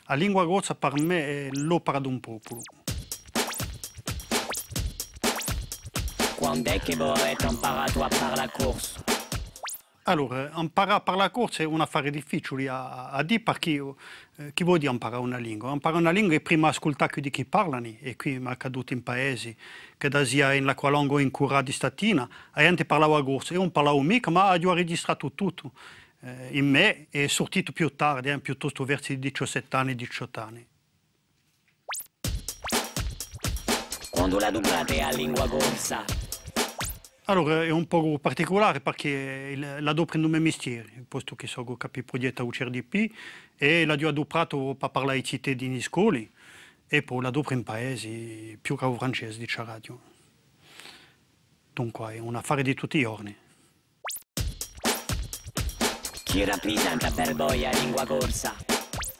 La lingua corsa per me è l'opera di un popolo. Quando è che avete imparato a parlare corso? Allora, imparare a parlare corsa è un affare difficile a dire perché chi vuol dire imparare una lingua? Imparare una lingua è prima ascoltare di chi parlano, e qui mi è accaduto in paesi che da sia in la Qualongo in Curà di Statina, la gente parlava corsa, io non parlavo mica, ma ho registrato tutto in me e è sortito più tardi, piuttosto verso i 17 anni, 18 anni. Quando la dublate a lingua corsa? Allora, è un po' particolare perché la do prendo il mestiere, posto che sono capi progetto a UCRDP e la do adoprato per parlare ai cittadini in scuole e poi la do in paesi più che francese, dice la radio. Dunque è un affare di tutti i giorni. Chi rappresenta per voi la lingua corsa?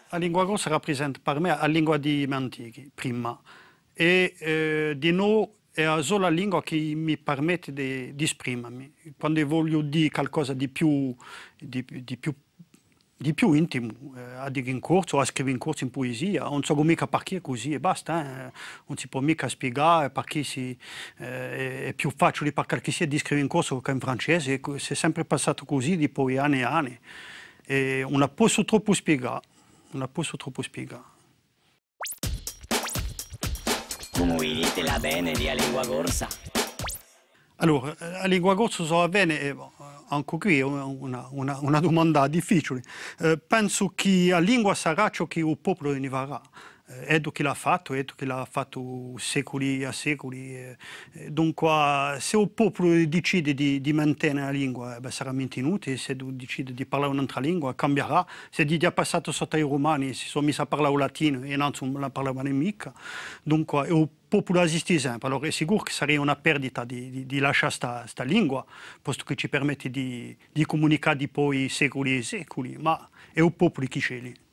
La lingua corsa rappresenta per me la lingua di me antichi, prima, e di noi è la sola lingua che mi permette di esprimermi. Quando voglio dire qualcosa di più intimo, a dire in corso, a scrivere in corso in poesia, non so mica perché è così e basta, non si può mica spiegare perché è più facile per qualche sia di scrivere in corso che in francese, si è sempre passato così di poi anni e anni, e non posso troppo spiegare, non posso troppo spiegare. Come dite la bene di lingua corsa? Allora, la lingua corsa so bene, anche qui è una domanda difficile. Penso che la lingua sarà ciò che il popolo ne farà. Edo che l'ha fatto secoli a secoli. Dunque, se il popolo decide di mantenere la lingua, sarà mantenuta, e se decide di parlare un'altra lingua, cambierà. Se è già passato sotto i romani, si sono messi a parlare il latino e non la parlavano mica. Dunque, il popolo esiste sempre. Allora è sicuro che sarebbe una perdita di lasciare questa lingua, posto che ci permette di comunicare di poi secoli e secoli, ma è il popolo che sceglie.